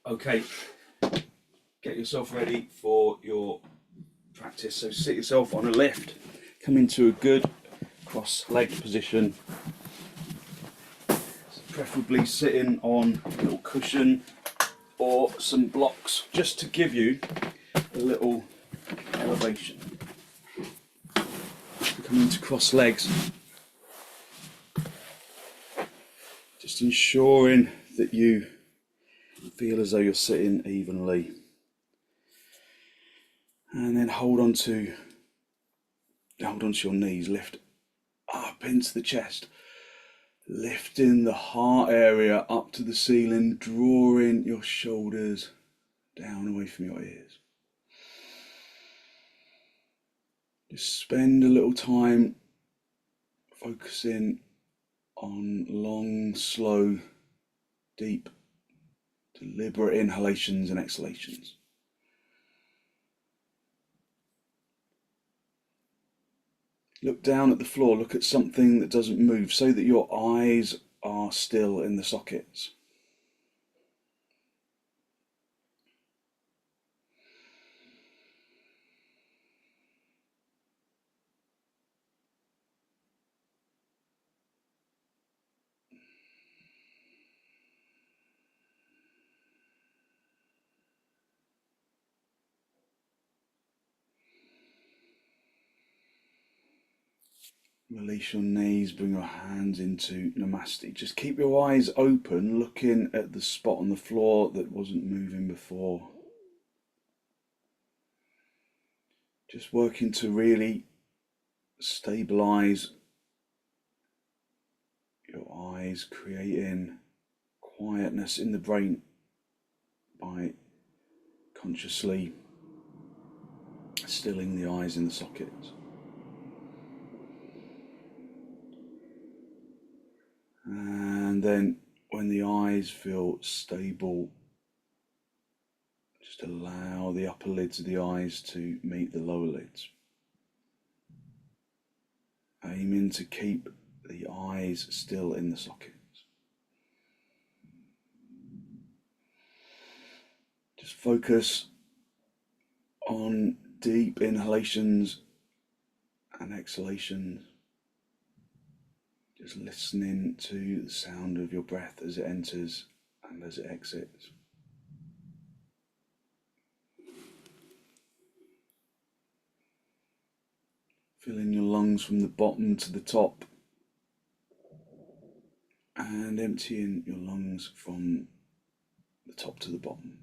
Okay, get yourself ready for your practice. So sit yourself on a lift, come into a good cross-legged position, preferably sitting on a little cushion or some blocks, just to give you a little elevation. Come into cross legs, just ensuring that you feel as though you're sitting evenly, and then hold on to your knees, lift up into the chest, lifting the heart area up to the ceiling, drawing your shoulders down away from your ears. Just spend a little time focusing on long, slow, deep, deliberate inhalations and exhalations. Look down at the floor, look at something that doesn't move so that your eyes are still in the sockets. Release your knees, bring your hands into Namaste. Just keep your eyes open, looking at the spot on the floor that wasn't moving before. Just working to really stabilize your eyes, creating quietness in the brain by consciously stilling the eyes in the sockets. And then when the eyes feel stable, just allow the upper lids of the eyes to meet the lower lids. Aiming to keep the eyes still in the sockets. Just focus on deep inhalations and exhalations. Just listening to the sound of your breath as it enters and as it exits. Filling your lungs from the bottom to the top and emptying your lungs from the top to the bottom.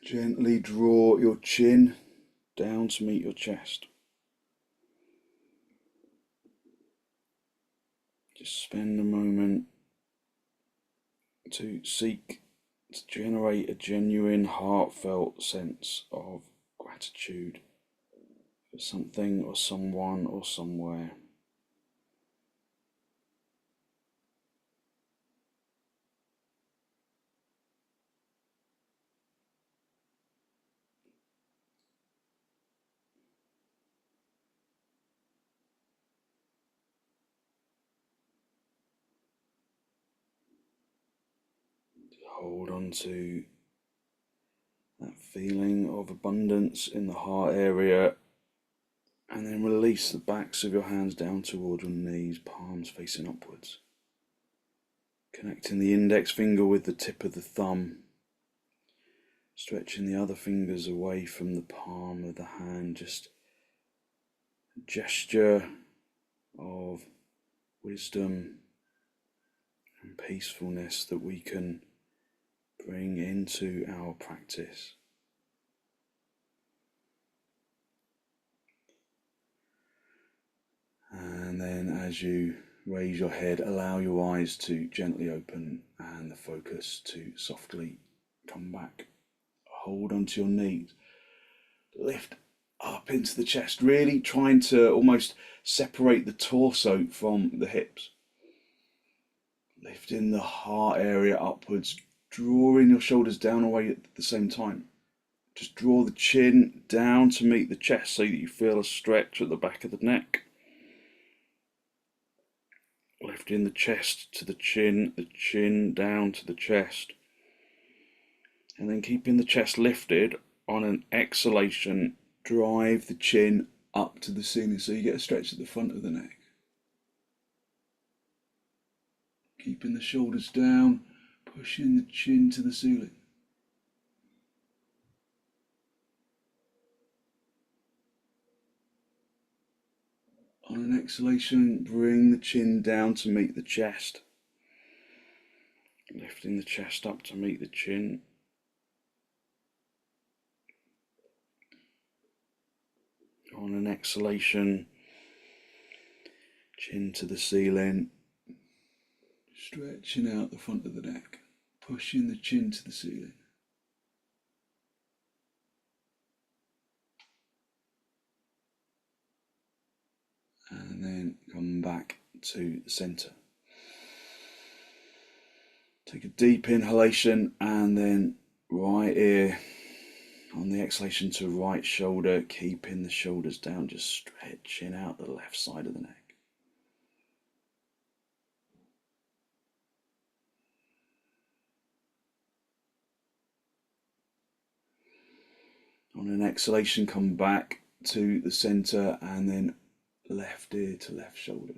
Gently draw your chin down to meet your chest. Just spend a moment to seek to generate a genuine, heartfelt sense of gratitude for something or someone or somewhere. Hold on to that feeling of abundance in the heart area, and then release the backs of your hands down toward your knees, palms facing upwards. Connecting the index finger with the tip of the thumb, stretching the other fingers away from the palm of the hand, just a gesture of wisdom and peacefulness that we can bring into our practice. as you raise your head, allow your eyes to gently open and the focus to softly come back. Hold onto your knees. Lift up into the chest, really trying to almost separate the torso from the hips. Lifting the heart area upwards, drawing your shoulders down away at the same time. Just draw the chin down to meet the chest so that you feel a stretch at the back of the neck. Lifting the chest to the chin down to the chest. And then keeping the chest lifted, on an exhalation, drive the chin up to the ceiling so you get a stretch at the front of the neck. Keeping the shoulders down, pushing the chin to the ceiling. On an exhalation, bring the chin down to meet the chest. Lifting the chest up to meet the chin. On an exhalation, chin to the ceiling. Stretching out the front of the neck. Pushing the chin to the ceiling. And then come back to the center. Take a deep inhalation and then right ear on the exhalation to right shoulder, keeping the shoulders down, just stretching out the left side of the neck. On an exhalation, come back to the center and then left ear to left shoulder.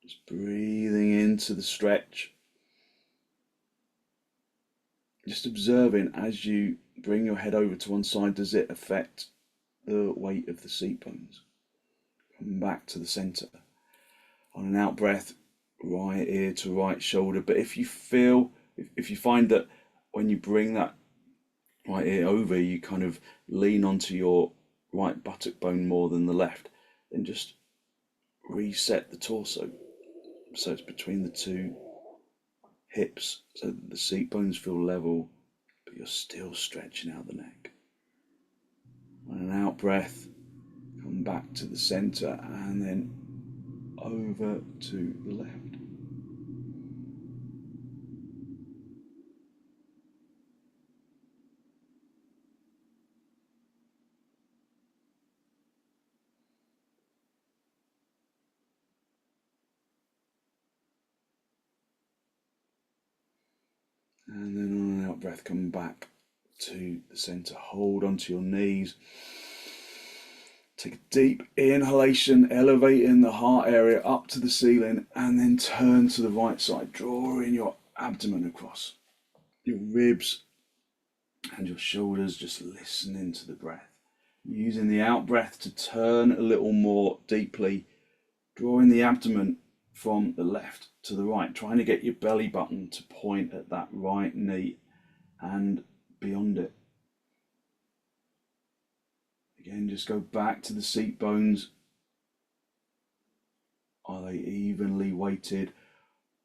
Just breathing into the stretch. Just observing as you bring your head over to one side, does it affect the weight of the seat bones? Come back to the center. On an out breath, right ear to right shoulder. But if you find that when you bring that right ear over, you kind of lean onto your right buttock bone more than the left, then just reset the torso so it's between the two hips so that the seat bones feel level, but you're still stretching out the neck. On an out breath, come back to the center and then over to the left. And then on an out breath, come back to the center. Hold onto your knees. Take a deep inhalation, elevating the heart area up to the ceiling, and then turn to the right side, drawing your abdomen across. Your ribs and your shoulders, just listening to the breath. Using the out breath to turn a little more deeply, drawing the abdomen from the left to the right, trying to get your belly button to point at that right knee and beyond it. Again, just go back to the seat bones. Are they evenly weighted,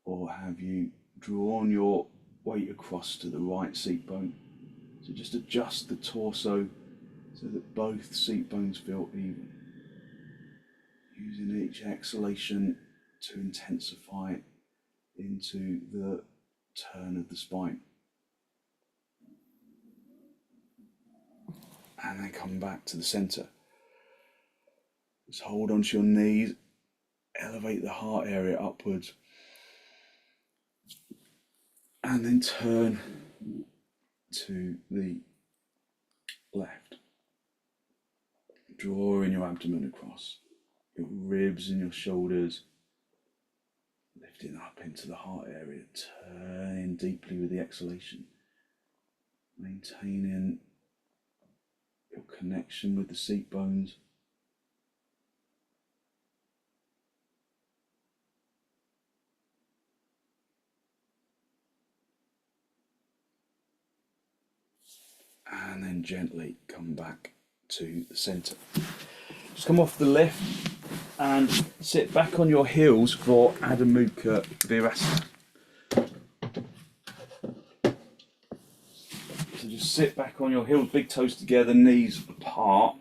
or have you drawn your weight across to the right seat bone? So just adjust the torso so that both seat bones feel even. Using each exhalation to intensify into the turn of the spine. And then come back to the center. Just hold onto your knees, elevate the heart area upwards, and then turn to the left. Drawing your abdomen across, your ribs and your shoulders, lifting up into the heart area, turning deeply with the exhalation, maintaining your connection with the seat bones. and then gently come back to the centre. Just come off the lift and sit back on your heels for Adho Mukha Virabhadrasana. So just sit back on your heels, big toes together, knees apart.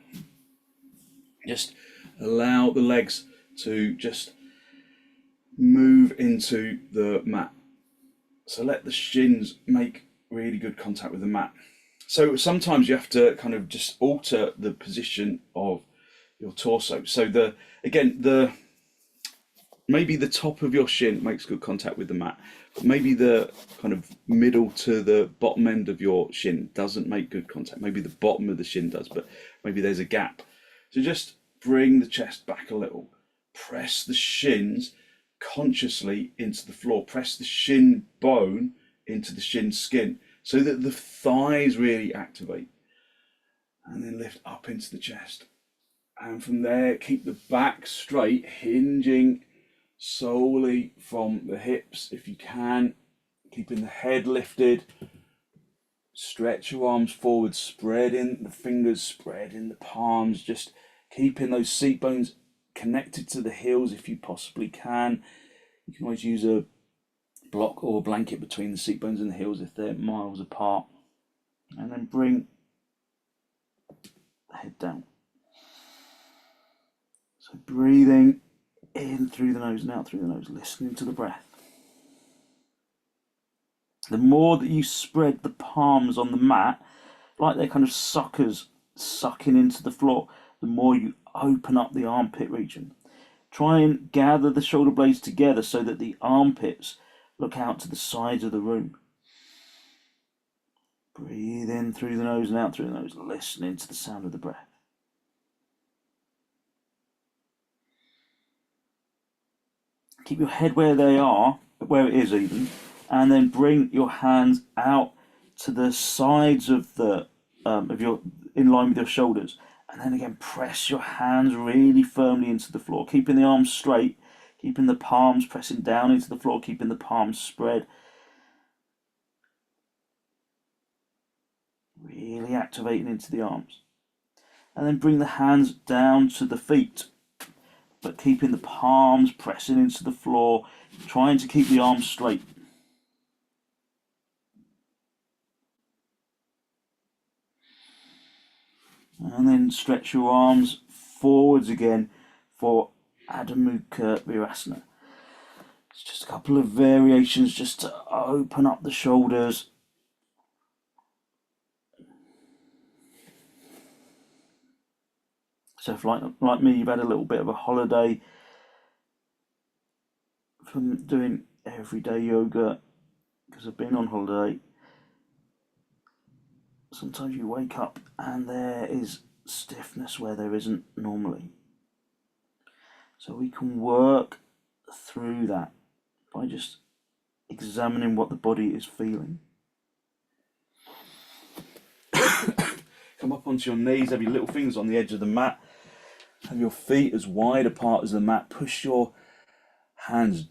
Just allow the legs to just move into the mat. So let the shins make really good contact with the mat. So sometimes you have to kind of just alter the position of your torso. So maybe the top of your shin makes good contact with the mat, but maybe the kind of middle to the bottom end of your shin doesn't make good contact. Maybe the bottom of the shin does, but maybe there's a gap. So just bring the chest back a little. Press the shins consciously into the floor. Press the shin bone into the shin skin so that the thighs really activate. And then lift up into the chest. And from there, keep the back straight, hinging solely from the hips if you can. Keeping the head lifted. Stretch your arms forward, spreading the fingers, spreading the palms, just keeping those seat bones connected to the heels if you possibly can. You can always use a block or a blanket between the seat bones and the heels if they're miles apart. And then bring the head down. So breathing in through the nose and out through the nose, listening to the breath. The more that you spread the palms on the mat, like they're kind of suckers sucking into the floor, the more you open up the armpit region. Try and gather the shoulder blades together so that the armpits look out to the sides of the room. Breathe in through the nose and out through the nose, listening to the sound of the breath. Keep your head where they are, where it is even, and then bring your hands out to the sides of the in line with your shoulders. And then again, press your hands really firmly into the floor, keeping the arms straight, keeping the palms pressing down into the floor, keeping the palms spread. Really activating into the arms. And then bring the hands down to the feet, but keeping the palms pressing into the floor, trying to keep the arms straight. And then stretch your arms forwards again for Adho Mukha Virabhadrasana. It's just a couple of variations just to open up the shoulders. So if like me, you've had a little bit of a holiday from doing everyday yoga, because I've been on holiday, sometimes you wake up and there is stiffness where there isn't normally. So we can work through that by just examining what the body is feeling. Come up onto your knees, have your little fingers on the edge of the mat, have your feet as wide apart as the mat, push your hands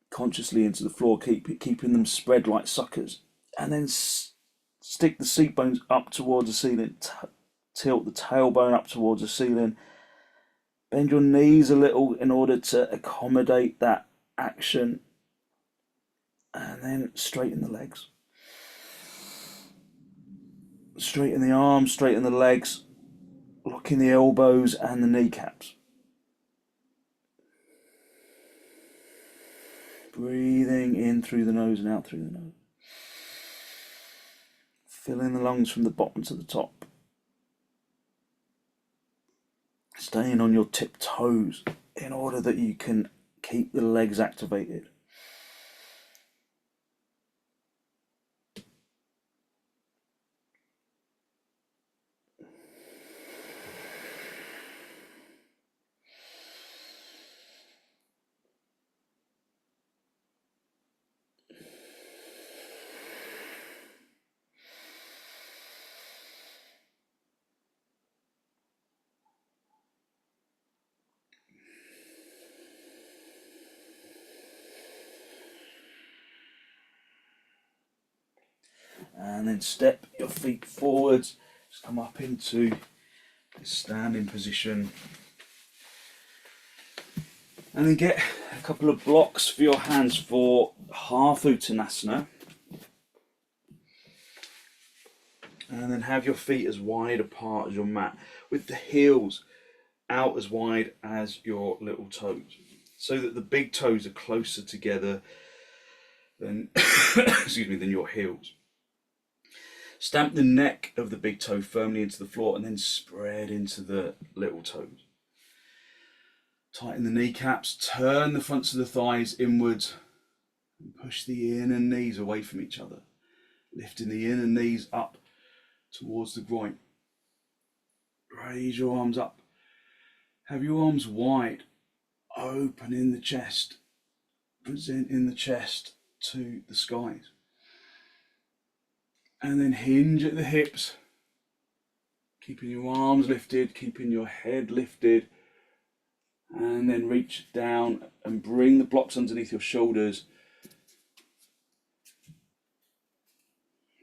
consciously into the floor, keeping them spread like suckers, and then stick the seat bones up towards the ceiling, tilt the tailbone up towards the ceiling, bend your knees a little in order to accommodate that action, and then straighten the legs. Straighten the arms, straighten the legs, locking the elbows and the kneecaps. Breathing in through the nose and out through the nose. Filling the lungs from the bottom to the top. Staying on your tip toes in order that you can keep the legs activated. And then step your feet forwards. Just come up into this standing position. And then get a couple of blocks for your hands for half uttanasana. And then have your feet as wide apart as your mat, with the heels out as wide as your little toes, so that the big toes are closer together than, excuse me, than your heels. Stamp the neck of the big toe firmly into the floor and then spread into the little toes. Tighten the kneecaps, turn the fronts of the thighs inwards, and push the inner knees away from each other, lifting the inner knees up towards the groin. Raise your arms up. Have your arms wide, open in the chest, presenting the chest to the skies. And then hinge at the hips, keeping your arms lifted, keeping your head lifted. And then reach down and bring the blocks underneath your shoulders.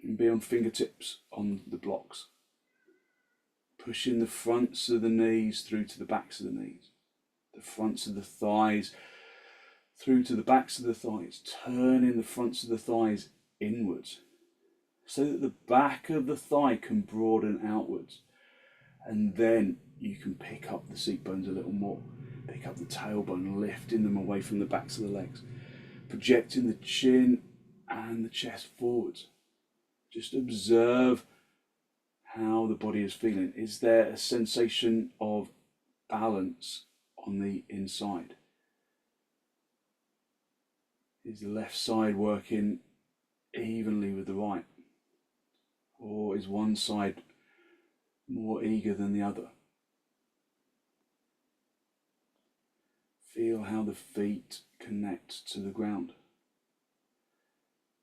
And be on fingertips on the blocks. Pushing the fronts of the knees through to the backs of the knees. The fronts of the thighs through to the backs of the thighs. Turning the fronts of the thighs inwards, so that the back of the thigh can broaden outwards. And then you can pick up the seat bones a little more. Pick up the tailbone, lifting them away from the backs of the legs. Projecting the chin and the chest forwards. Just observe how the body is feeling. Is there a sensation of balance on the inside? Is the left side working evenly with the right? Or is one side more eager than the other? Feel how the feet connect to the ground.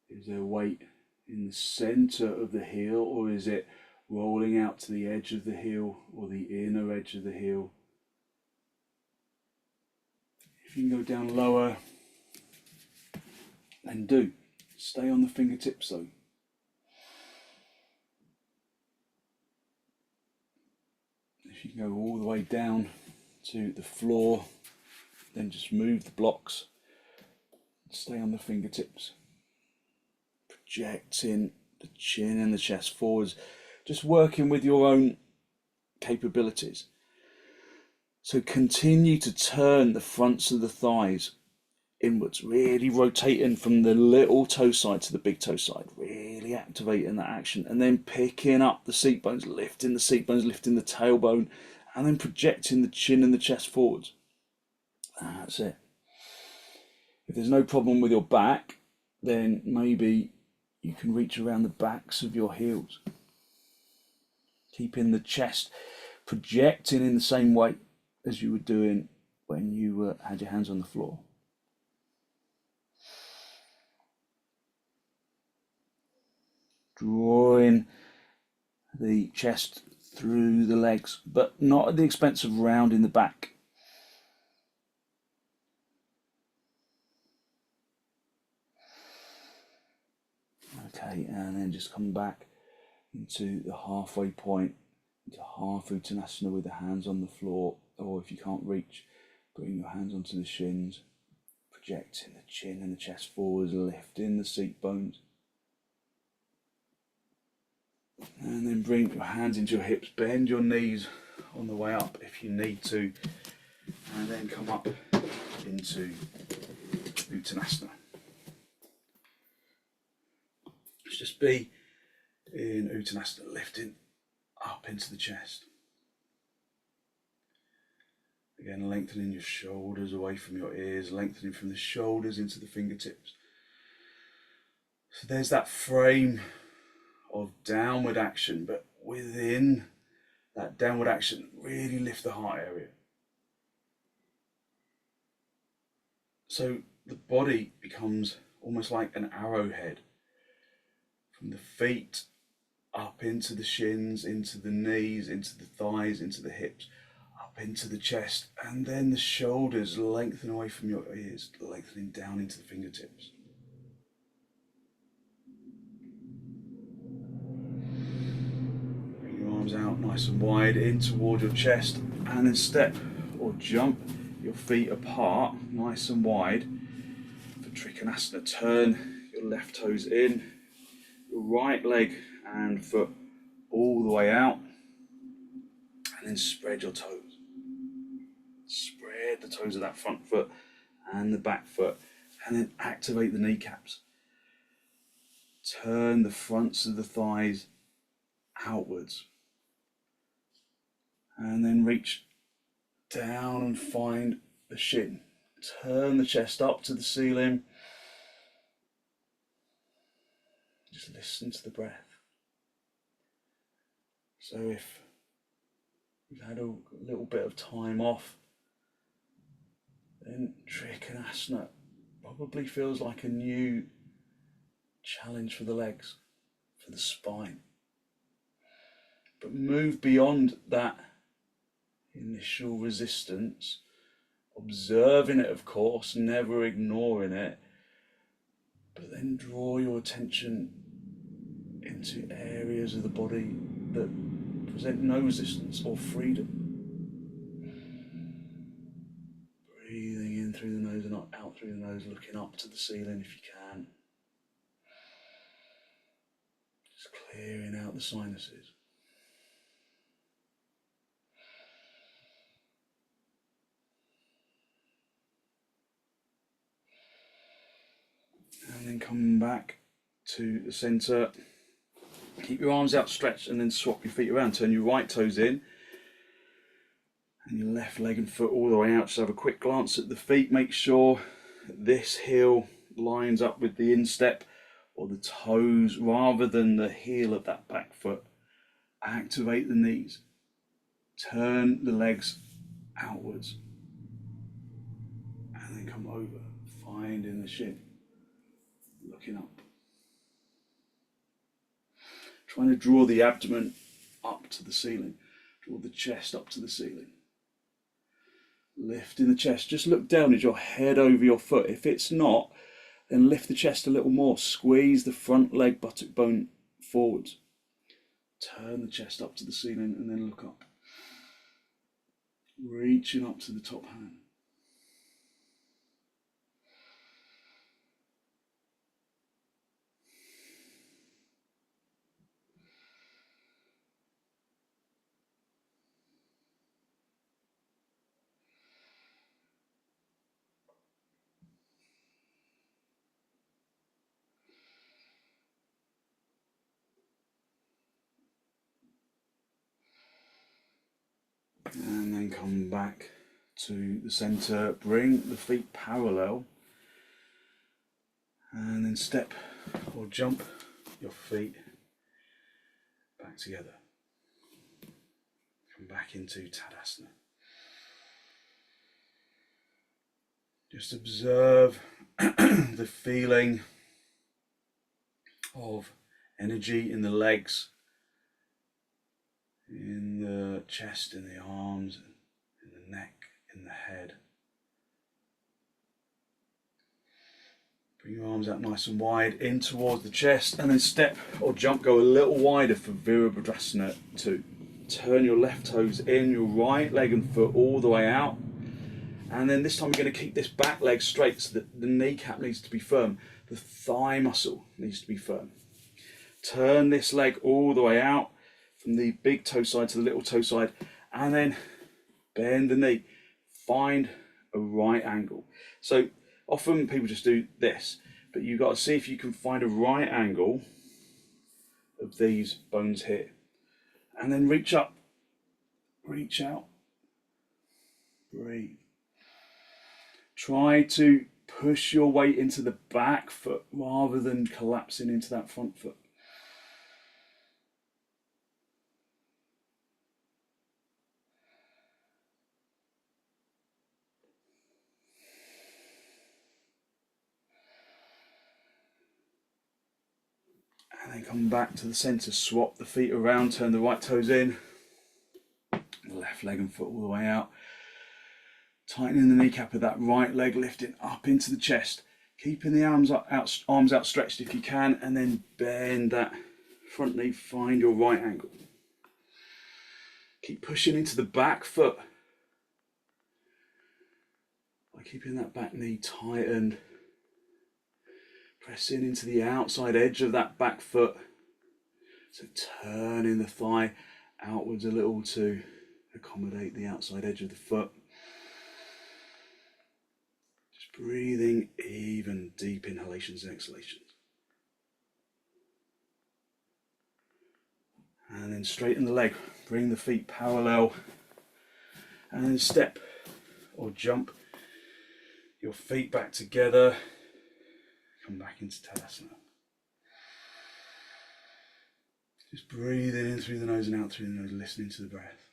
Is there weight in the centre of the heel, or is it rolling out to the edge of the heel or the inner edge of the heel? If you can go down lower, then do. Stay on the fingertips though. If you can go all the way down to the floor, then just move the blocks. Stay on the fingertips. Projecting the chin and the chest forwards. Just working with your own capabilities. So continue to turn the fronts of the thighs inwards, really rotating from the little toe side to the big toe side, really activating that action, and then picking up the seat bones, lifting the seat bones, lifting the tailbone, and then projecting the chin and the chest forwards. That's it. If there's no problem with your back, then maybe you can reach around the backs of your heels, keeping the chest projecting in the same way as you were doing when you had your hands on the floor. Drawing the chest through the legs, but not at the expense of rounding the back. Okay, and then just come back into the halfway point, into half uttanasana with the hands on the floor, or if you can't reach, putting your hands onto the shins, projecting the chin and the chest forwards, lifting the seat bones. And then bring your hands into your hips, bend your knees on the way up if you need to, and then come up into uttanasana. Let's just be in uttanasana, lifting up into the chest. Again, lengthening your shoulders away from your ears, lengthening from the shoulders into the fingertips. So there's that frame of downward action, but within that downward action, really lift the heart area. So the body becomes almost like an arrowhead, from the feet up into the shins, into the knees, into the thighs, into the hips, up into the chest, and then the shoulders lengthen away from your ears, lengthening down into the fingertips. arms out nice and wide in toward your chest, and then step or jump your feet apart nice and wide for trikonasana. Turn your left toes in, your right leg and foot all the way out, and then spread your toes. Spread the toes of that front foot and the back foot, and then activate the kneecaps. Turn the fronts of the thighs outwards, and then reach down and find the shin. Turn the chest up to the ceiling. Just listen to the breath. So if you've had a little bit of time off, then trikonasana probably feels like a new challenge for the legs, for the spine. But move beyond that initial resistance, observing it, of course, never ignoring it, but then draw your attention into areas of the body that present no resistance or freedom. Breathing in through the nose and out through the nose, looking up to the ceiling if you can. Just clearing out the sinuses. And then come back to the centre. Keep your arms outstretched and then swap your feet around. Turn your right toes in and your left leg and foot all the way out. Just have a quick glance at the feet. Make sure this heel lines up with the instep or the toes rather than the heel of that back foot. Activate the knees. Turn the legs outwards and then come over, finding the shin, looking up. Trying to draw the abdomen up to the ceiling. Draw the chest up to the ceiling. Lifting the chest. Just look down. Is your head over your foot? If it's not, then lift the chest a little more. Squeeze the front leg buttock bone forwards. Turn the chest up to the ceiling and then look up. Reaching up to the top hand. And then come back to the centre, bring the feet parallel, and then step or jump your feet back together. Come back into Tadasana. Just observe the feeling of energy in the legs, in the chest, in the arms, in the neck, in the head. Bring your arms out nice and wide in towards the chest, and then step or jump, go a little wider for Virabhadrasana 2. Turn your left toes in, your right leg and foot all the way out. And then this time we're going to keep this back leg straight so that the kneecap needs to be firm. The thigh muscle needs to be firm. Turn this leg all the way out from the big toe side to the little toe side, and then bend the knee. Find a right angle. So often people just do this, but you've got to see if you can find a right angle of these bones here. And then reach up, reach out, breathe. Try to push your weight into the back foot rather than collapsing into that front foot. And then come back to the centre, swap the feet around, turn the right toes in, the left leg and foot all the way out. Tightening the kneecap of that right leg, lifting up into the chest, keeping the arms outstretched if you can, and then bend that front knee, find your right angle. Keep pushing into the back foot by keeping that back knee tightened. Pressing into the outside edge of that back foot. So turning the thigh outwards a little to accommodate the outside edge of the foot. Just breathing even deep inhalations and exhalations. And then straighten the leg. Bring the feet parallel. And then step or jump your feet back together. Come back into Tadasana. Just breathing in through the nose and out through the nose, listening to the breath.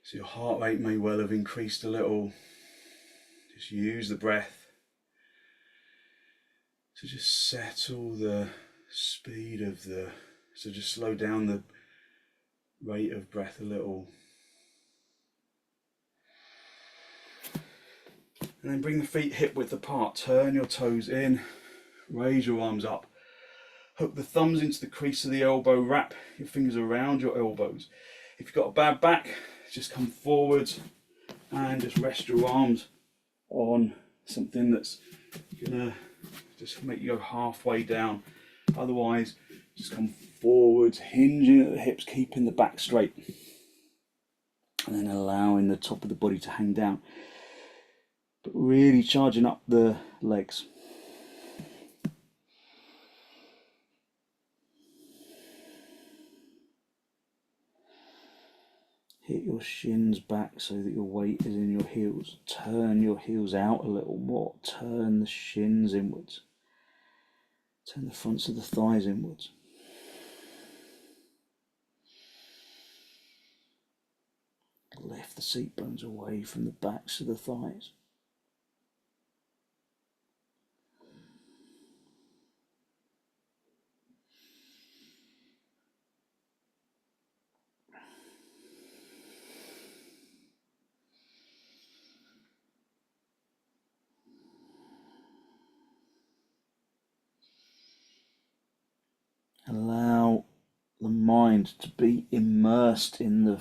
So your heart rate may well have increased a little. Just use the breath to just settle the speed of so just slow down the rate of breath a little. And then bring the feet hip width apart. Turn your toes in. Raise your arms up. Hook the thumbs into the crease of the elbow. Wrap your fingers around your elbows. If you've got a bad back, just come forwards and just rest your arms on something that's gonna just make you go halfway down. Otherwise, just come forwards, hinging at the hips, keeping the back straight. And then allowing the top of the body to hang down. But really charging up the legs. Hit your shins back so that your weight is in your heels. Turn your heels out a little more. Turn the shins inwards. Turn the fronts of the thighs inwards. Lift the seat bones away from the backs of the thighs. Allow the mind to be immersed in the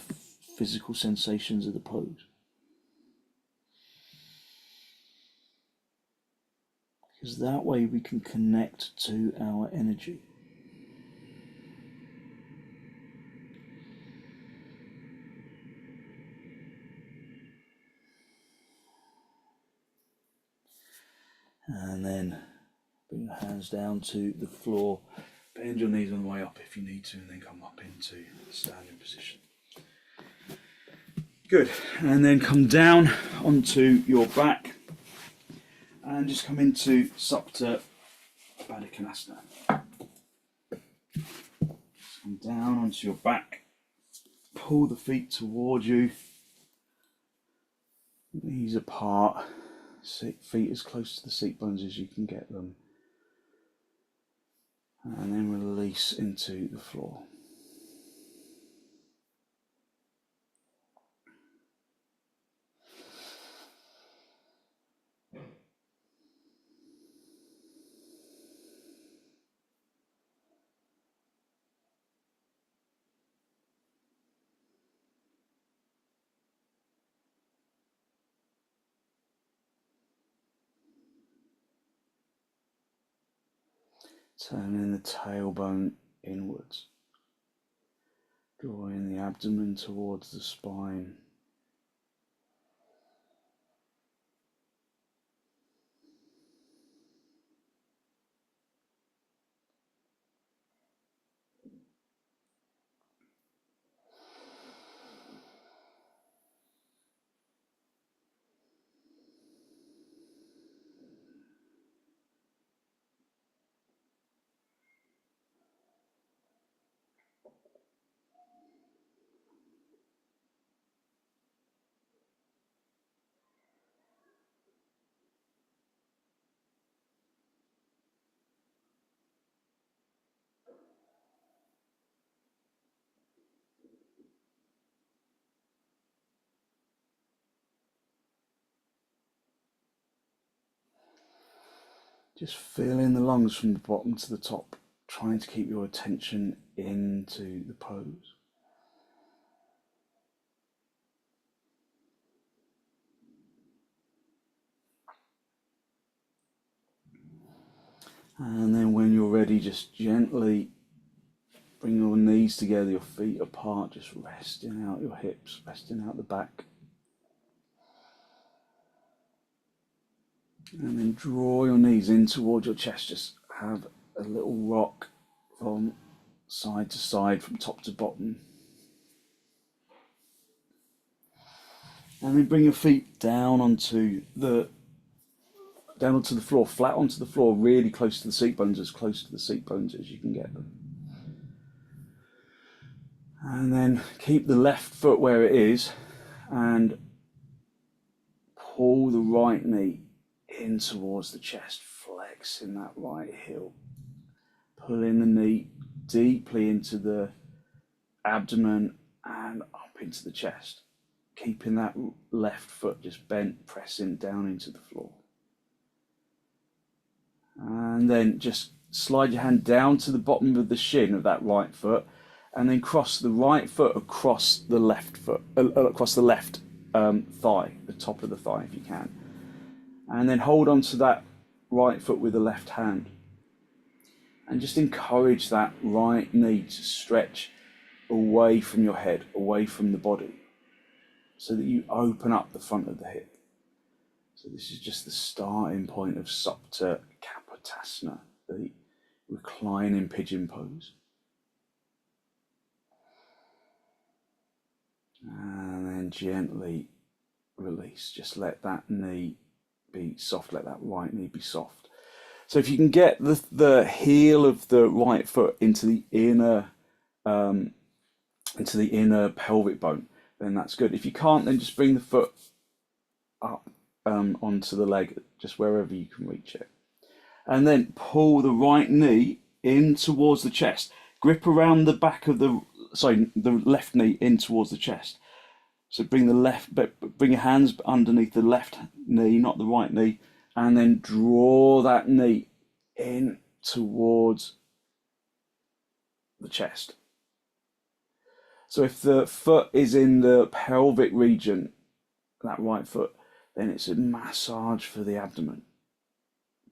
physical sensations of the pose. Because that way we can connect to our energy. And then bring your hands down to the floor. Bend your knees on the way up if you need to, and then come up into the standing position. Good. And then come down onto your back and just come into supta baddha. Come down onto your back. Pull the feet toward you. Knees apart. Feet as close to the seat bones as you can get them. And then release into the floor. Turning the tailbone inwards. Drawing the abdomen towards the spine. Just filling the lungs from the bottom to the top. trying to keep your attention into the pose. And then when you're ready, just gently bring your knees together, your feet apart, just resting out your hips, resting out the back. And then draw your knees in towards your chest. Just have a little rock from side to side, from top to bottom. And then bring your feet down onto the floor, flat onto the floor, really close to the seat bones, as close to the seat bones as you can get them. And then keep the left foot where it is and pull the right knee in towards the chest, flexing that right heel. Pulling the knee deeply into the abdomen and up into the chest. Keeping that left foot just bent, pressing down into the floor. And then just slide your hand down to the bottom of the shin of that right foot, and then cross the right foot across the left foot, across the left thigh, the top of the thigh if you can. And then hold on to that right foot with the left hand. And just encourage that right knee to stretch away from your head, away from the body, so that you open up the front of the hip. So this is just the starting point of supta kapotasana, the reclining pigeon pose. And then gently release. Just let that knee be soft, let that right knee be soft. So if you can get the heel of the right foot into the inner pelvic bone, then that's good. If you can't, then just bring the foot up onto the leg, just wherever you can reach it. And then pull the right knee in towards the chest. Grip around the back of the left knee in towards the chest. So bring your hands underneath the left knee, not the right knee, and then draw that knee in towards the chest. So if the foot is in the pelvic region, that right foot, then it's a massage for the abdomen.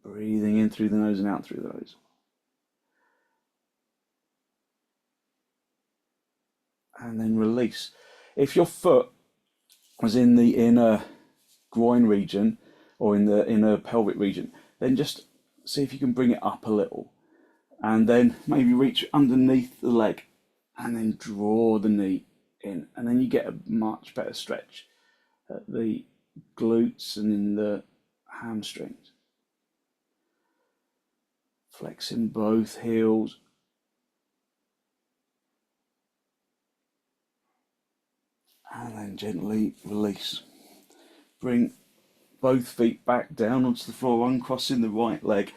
Breathing in through the nose and out through the nose. And then release. If your foot was in the inner groin region or in the inner pelvic region, then just see if you can bring it up a little. And then maybe reach underneath the leg and then draw the knee in. And then you get a much better stretch at the glutes and in the hamstrings. Flexing both heels. And then gently release. Bring both feet back down onto the floor, uncrossing the right leg,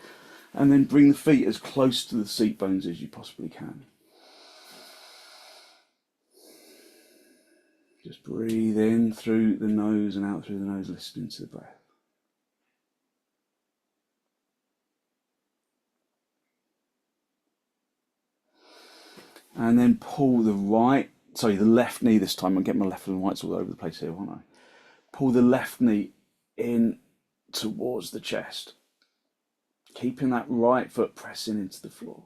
and then bring the feet as close to the seat bones as you possibly can. Just breathe in through the nose and out through the nose, listening to the breath. And then pull the left knee this time. I'll get my left and rights all over the place here, won't I? Pull the left knee in towards the chest. Keeping that right foot pressing into the floor.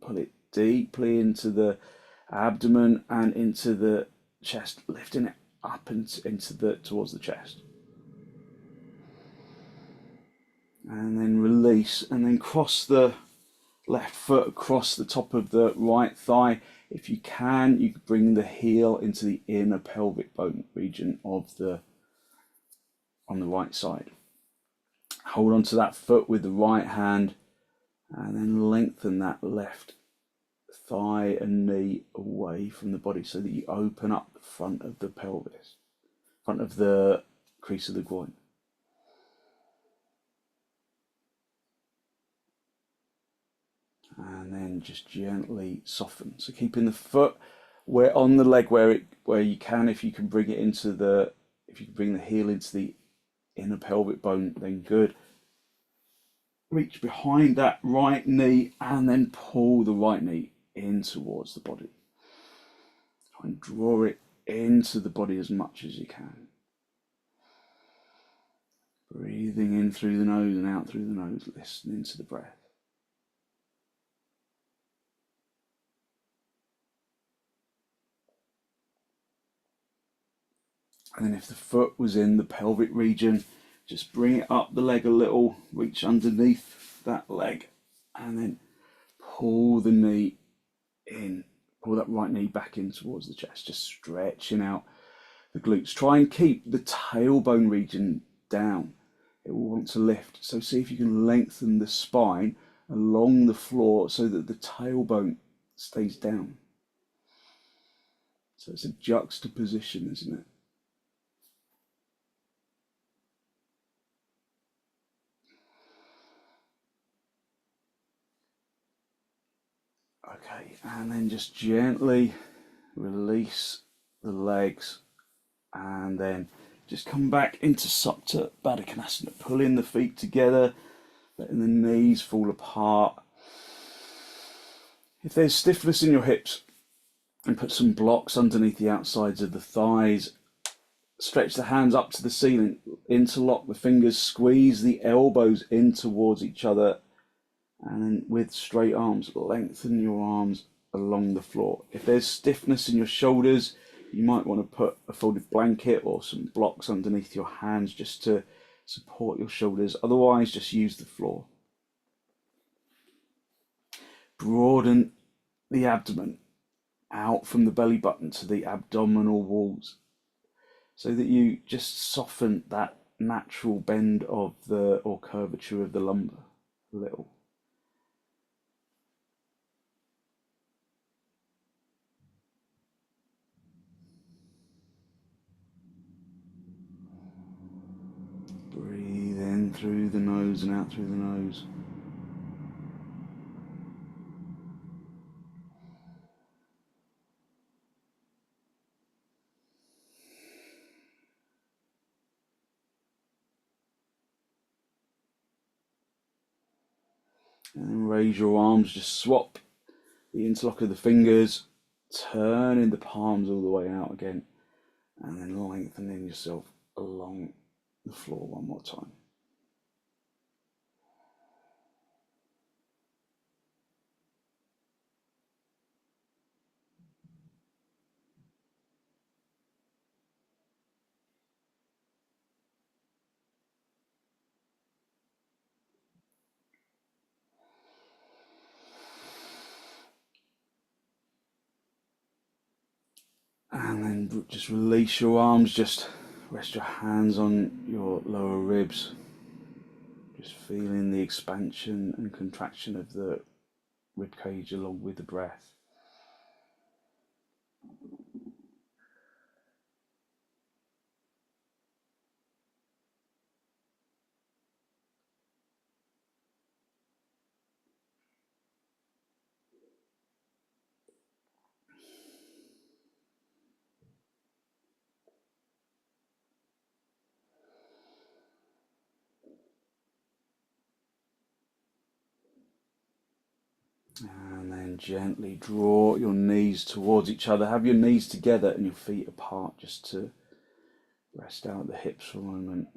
Pull it deeply into the abdomen and into the chest, lifting it up towards the chest. And then release, and then cross the left foot across the top of the right thigh. If you can, you can bring the heel into the inner pelvic bone region on the right side. Hold on to that foot with the right hand and then lengthen that left thigh and knee away from the body so that you open up the front of the pelvis, front of the crease of the groin. And then just gently soften. So keeping the foot on the leg where you can, if you can bring the heel into the inner pelvic bone, then good. reach behind that right knee and then pull the right knee in towards the body. Try and draw it into the body as much as you can. Breathing in through the nose and out through the nose, listening to the breath. And then if the foot was in the pelvic region, just bring it up the leg a little, reach underneath that leg, and then pull the knee in, pull that right knee back in towards the chest, just stretching out the glutes. Try and keep the tailbone region down. It will want to lift. So see if you can lengthen the spine along the floor so that the tailbone stays down. So it's a juxtaposition, isn't it? Okay, and then just gently release the legs and then just come back into supta baddha konasana, pulling the feet together, letting the knees fall apart. If there's stiffness in your hips, and put some blocks underneath the outsides of the thighs, stretch the hands up to the ceiling, interlock the fingers, squeeze the elbows in towards each other, and then with straight arms, lengthen your arms along the floor. If there's stiffness in your shoulders, you might want to put a folded blanket or some blocks underneath your hands just to support your shoulders. Otherwise, just use the floor. Broaden the abdomen out from the belly button to the abdominal walls so that you just soften that natural bend of the or curvature of the lumbar a little. Breathe in through the nose and out through the nose. And then raise your arms, just swap the interlock of the fingers, turning the palms all the way out again, and then lengthening yourself along the floor one more time. And then just release your arms, just rest your hands on your lower ribs. Just feeling the expansion and contraction of the rib cage along with the breath. And then gently draw your knees towards each other. Have your knees together and your feet apart just to rest out the hips for a moment.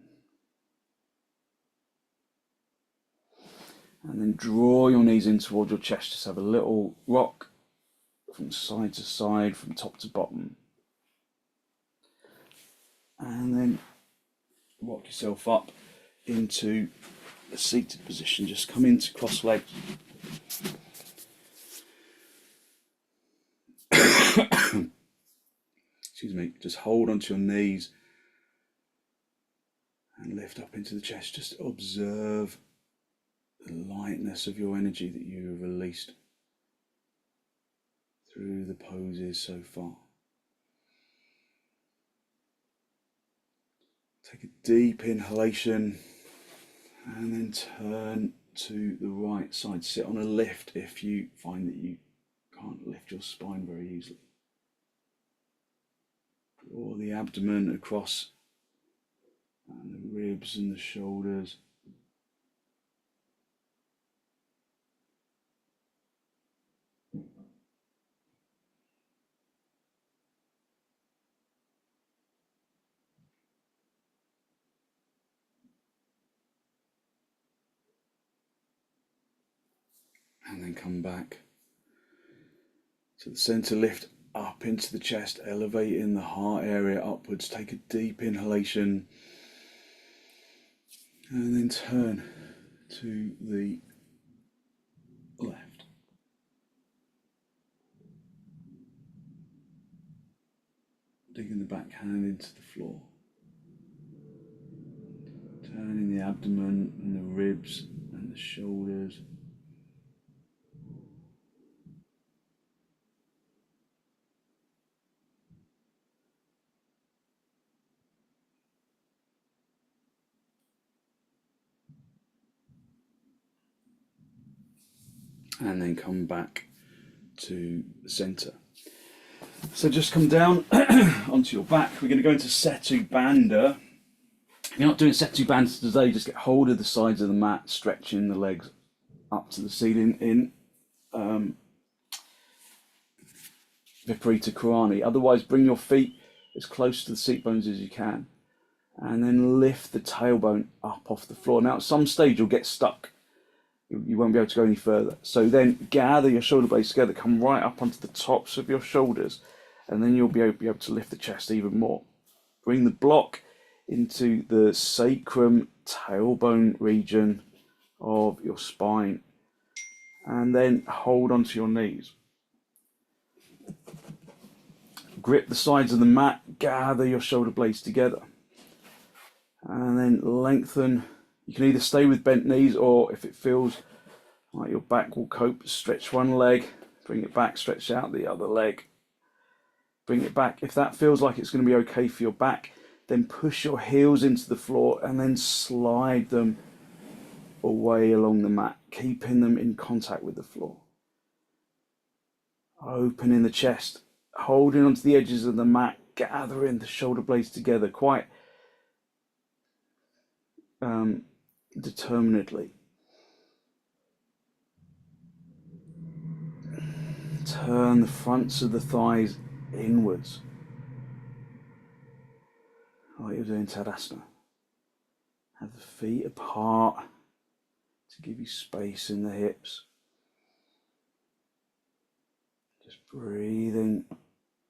And then draw your knees in towards your chest. Just have a little rock from side to side, from top to bottom. And then rock yourself up into a seated position. Just come into cross legs. Excuse me. Just hold onto your knees and lift up into the chest. Just observe the lightness of your energy that you have released through the poses so far. Take a deep inhalation and then turn to the right side. Sit on a lift if you find that you can't lift your spine very easily. Draw the abdomen across and the ribs and the shoulders. And then come back to the center, lift up into the chest, elevating the heart area upwards. Take a deep inhalation and then turn to the left. Digging the back hand into the floor. Turning the abdomen and the ribs and the shoulders. And then come back to the center. So just come down onto your back. We're going to go into setubandha. If you're not doing setubandha today, just get hold of the sides of the mat, stretching the legs up to the ceiling in Viparita Karani. Otherwise, bring your feet as close to the seat bones as you can, and then lift the tailbone up off the floor. Now, at some stage, you'll get stuck. You won't be able to go any further. So then gather your shoulder blades together, come right up onto the tops of your shoulders, and then you'll be able to lift the chest even more. Bring the block into the sacrum tailbone region of your spine, and then hold onto your knees. Grip the sides of the mat, gather your shoulder blades together, and then lengthen. You can either stay with bent knees, or if it feels like your back will cope, stretch one leg, bring it back, stretch out the other leg, bring it back. If that feels like it's going to be okay for your back, then push your heels into the floor and then slide them away along the mat, keeping them in contact with the floor. Opening the chest, holding onto the edges of the mat, gathering the shoulder blades together quite determinedly. Turn the fronts of the thighs inwards, like you're doing Tadasana. Have the feet apart to give you space in the hips. Just breathing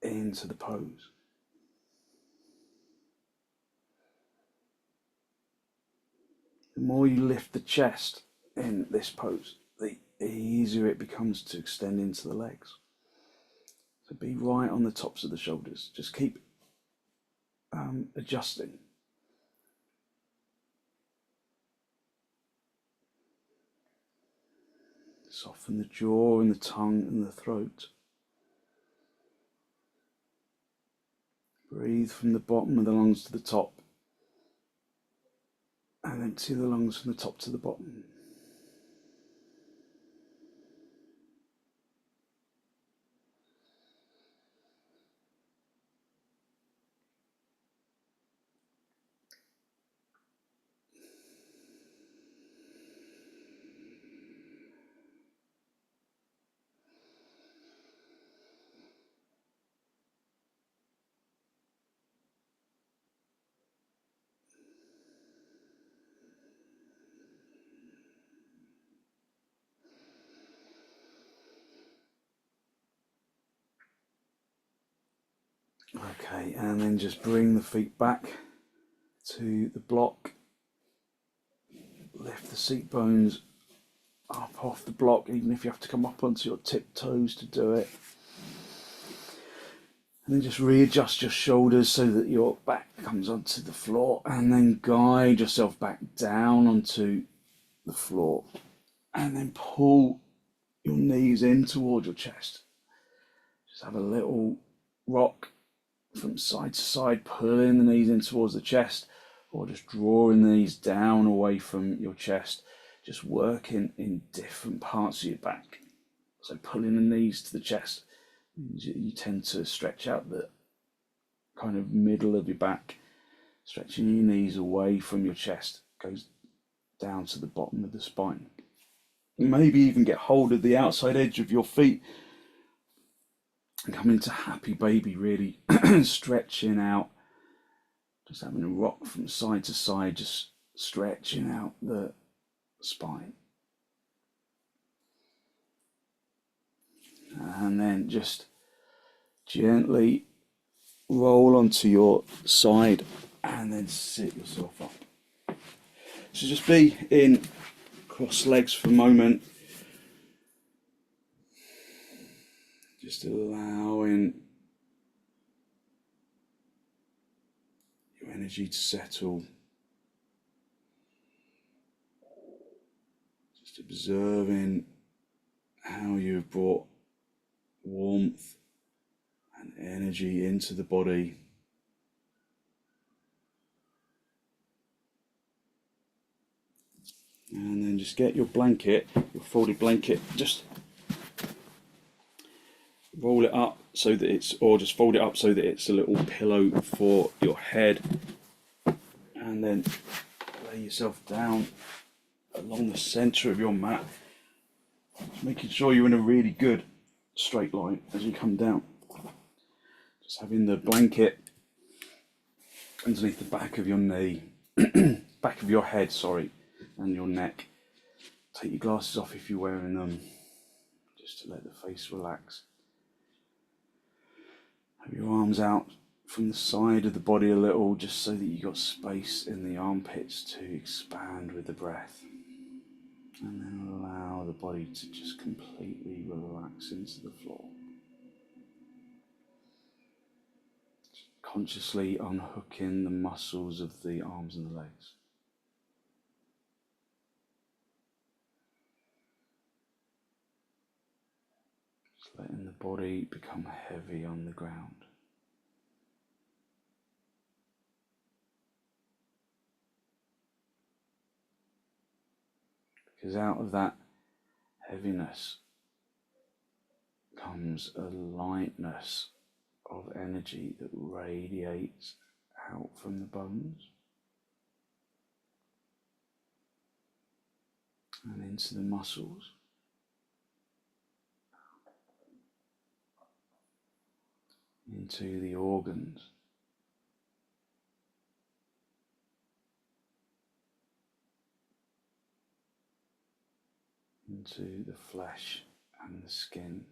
into the pose. The more you lift the chest in this pose, the easier it becomes to extend into the legs. So be right on the tops of the shoulders. Just keep adjusting. Soften the jaw and the tongue and the throat. Breathe from the bottom of the lungs to the top, and empty the lungs from the top to the bottom. Okay, and then just bring the feet back to the block. Lift the seat bones up off the block, even if you have to come up onto your tiptoes to do it. And then just readjust your shoulders so that your back comes onto the floor, and then guide yourself back down onto the floor, and then pull your knees in towards your chest. Just have a little rock from side to side, pulling the knees in towards the chest, or just drawing the knees down away from your chest, just working in different parts of your back. So pulling the knees to the chest, you tend to stretch out the kind of middle of your back. Stretching your knees away from your chest goes down to the bottom of the spine. Maybe even get hold of the outside edge of your feet and come into happy baby, really stretching out, just having a rock from side to side, just stretching out the spine. And then just gently roll onto your side and then sit yourself up. So just be in cross legs for a moment. Just allowing your energy to settle. Just observing how you've brought warmth and energy into the body. And then just get your blanket, your folded blanket, just roll it up so that it's, or just fold it up so that it's a little pillow for your head. And then lay yourself down along the center of your mat, making sure you're in a really good straight line as you come down. Just having the blanket underneath the back of your knee, back of your head, sorry, and your neck. Take your glasses off if you're wearing them, just to let the face relax. Have your arms out from the side of the body a little, just so that you've got space in the armpits to expand with the breath. And then allow the body to just completely relax into the floor. Consciously unhooking the muscles of the arms and the legs. Just letting the body become heavy on the ground. Because out of that heaviness comes a lightness of energy that radiates out from the bones and into the muscles, into the organs, into the flesh and the skin.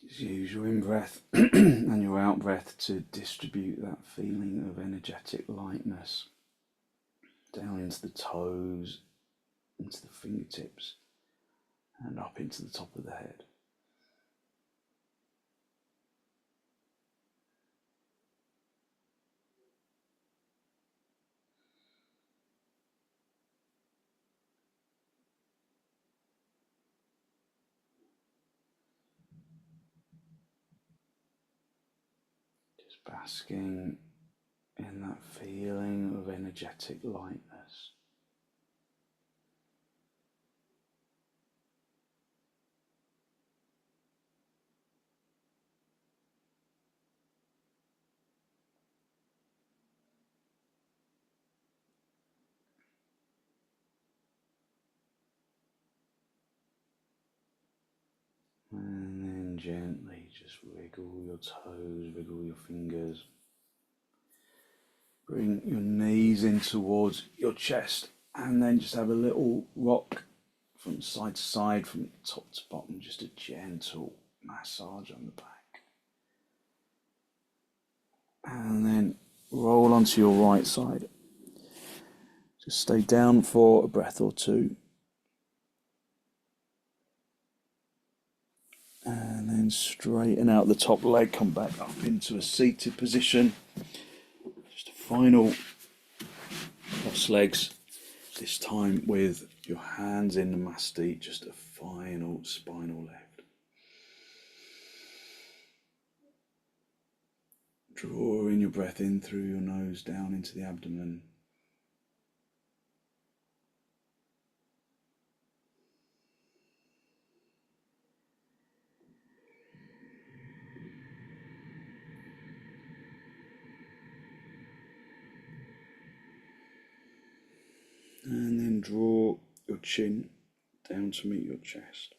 Just use your in-breath and your out-breath to distribute that feeling of energetic lightness down into the toes, into the fingertips, and up into the top of the head. Just basking in that feeling of energetic lightness. And then gently just wiggle your toes, wiggle your fingers. Bring your knees in towards your chest and then just have a little rock from side to side, from top to bottom, just a gentle massage on the back. And then roll onto your right side. Just stay down for a breath or two. And then straighten out the top leg, come back up into a seated position. Just a final cross legs, this time with your hands in the masti, just a final spinal lift. Drawing your breath in through your nose down into the abdomen. And then draw your chin down to meet your chest.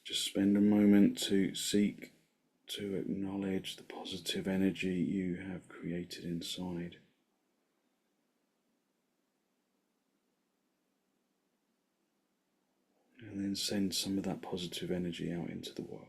Just spend a moment to seek to acknowledge the positive energy you have created inside. And then send some of that positive energy out into the world.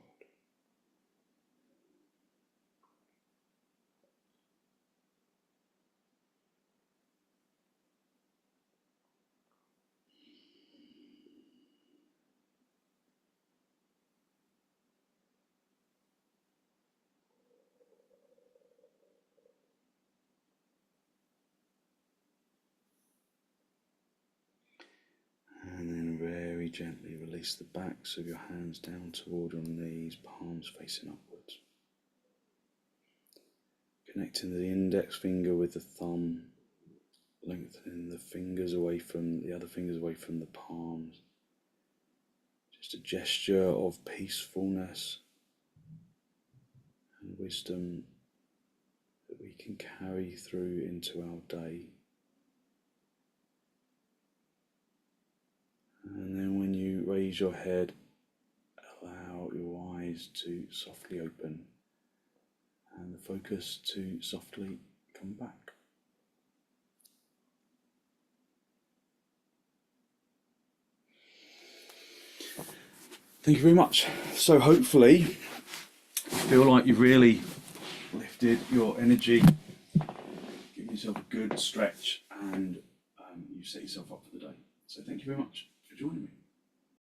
And then very gently release the backs of your hands down toward your knees, palms facing upwards. Connecting the index finger with the thumb, lengthening the fingers away from the other fingers away from the palms. Just a gesture of peacefulness and wisdom that we can carry through into our day. And then when you raise your head, allow your eyes to softly open and the focus to softly come back. Thank you very much. So hopefully you feel like you've really lifted your energy, given yourself a good stretch, and you've set yourself up for the day. So thank you very much for joining me.